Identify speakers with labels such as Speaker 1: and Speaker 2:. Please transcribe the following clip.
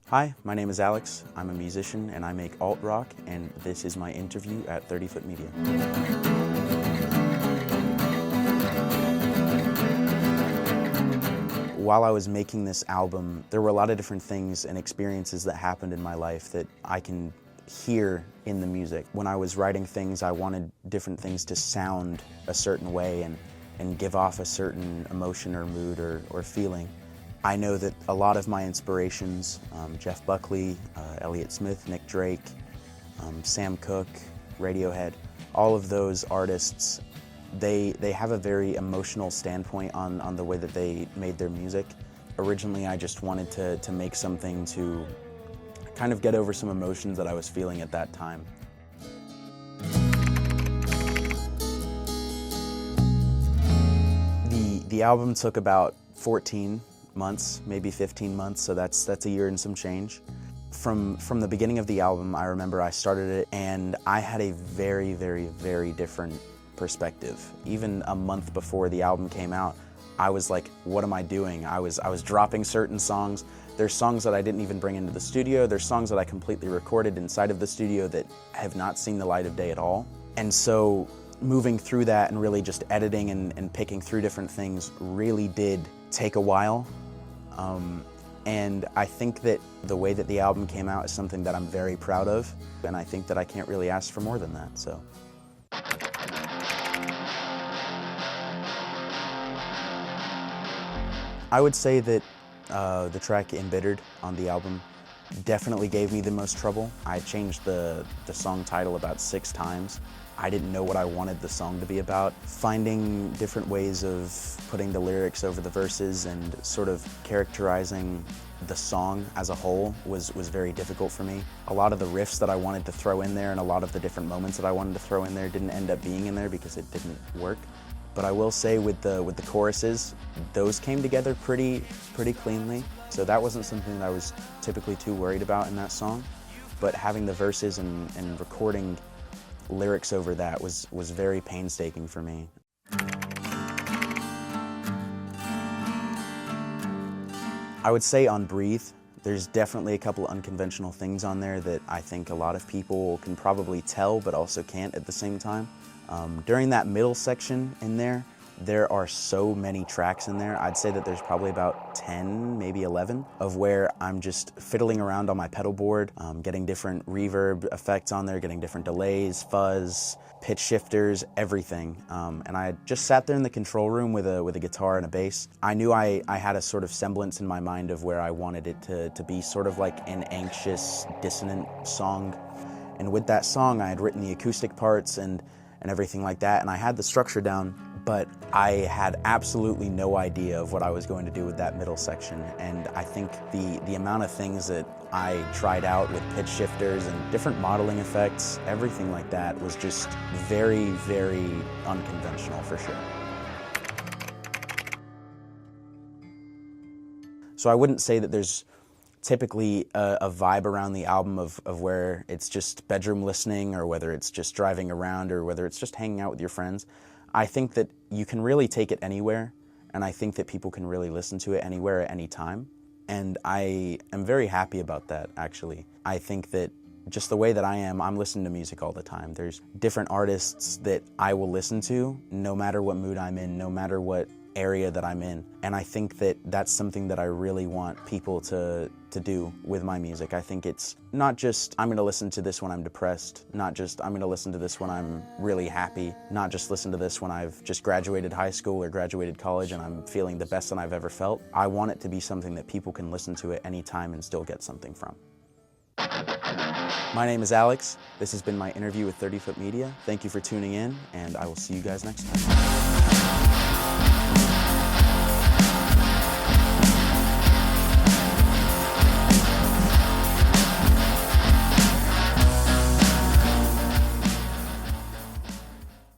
Speaker 1: Hi, my name is Alex. I'm a musician and I make alt rock, and this is my interview at 30 Foot Media. While I was making this album, there were a lot of different things and experiences that happened in my life that I can hear in the music. When I was writing things, I wanted different things to sound a certain way and give off a certain emotion or mood or feeling. I know that a lot of my inspirations, Jeff Buckley, Elliott Smith, Nick Drake, Sam Cooke, Radiohead, all of those artists, they have a very emotional standpoint on the way that they made their music. Originally, I just wanted to make something to kind of get over some emotions that I was feeling at that time. The album took about 14 months, maybe 15 months, so that's a year and some change. From the beginning of the album, I remember I started it and I had a very, very, very different perspective. Even a month before the album came out, I was like, what am I doing? I was dropping certain songs. There's songs that I didn't even bring into the studio. There's songs that I completely recorded inside of the studio that have not seen the light of day at all. And so moving through that and really just editing and picking through different things really did take a while. And I think that the way that the album came out is something that I'm very proud of, and I think that I can't really ask for more than that, so. I would say that the track Embittered on the album definitely gave me the most trouble. I changed the song title about 6 times. I didn't know what I wanted the song to be about. Finding different ways of putting the lyrics over the verses and sort of characterizing the song as a whole was very difficult for me. A lot of the riffs that I wanted to throw in there and a lot of the different moments that I wanted to throw in there didn't end up being in there because it didn't work. But I will say with the choruses, those came together pretty cleanly. So that wasn't something that I was typically too worried about in that song. But having the verses and recording lyrics over that was very painstaking for me. I would say on Breathe, there's definitely a couple unconventional things on there that I think a lot of people can probably tell but also can't at the same time. During that middle section in there are so many tracks in there. I'd say that there's probably about 10, maybe 11, of where I'm just fiddling around on my pedal board, getting different reverb effects on there, getting different delays, fuzz, pitch shifters, everything. And I just sat there in the control room with a guitar and a bass. I knew I had a sort of semblance in my mind of where I wanted it to be sort of like an anxious, dissonant song. And with that song, I had written the acoustic parts and everything like that, and I had the structure down, but I had absolutely no idea of what I was going to do with that middle section. And I think the amount of things that I tried out with pitch shifters and different modeling effects, everything like that was just very, very unconventional for sure. So I wouldn't say that there's typically a vibe around the album of where it's just bedroom listening or whether it's just driving around or whether it's just hanging out with your friends. I think that you can really take it anywhere, and I think that people can really listen to it anywhere at any time. And I am very happy about that, actually. I think that just the way that I'm listening to music all the time. There's different artists that I will listen to no matter what mood I'm in, no matter what area that I'm in. And I think that that's something that I really want people to do with my music. I think it's not just I'm going to listen to this when I'm depressed, not just I'm going to listen to this when I'm really happy, not just listen to this when I've just graduated high school or graduated college and I'm feeling the best that I've ever felt. I want it to be something that people can listen to at any time and still get something from. My name is Alex. This has been my interview with 30 Foot Media. Thank you for tuning in, and I will see you guys next time.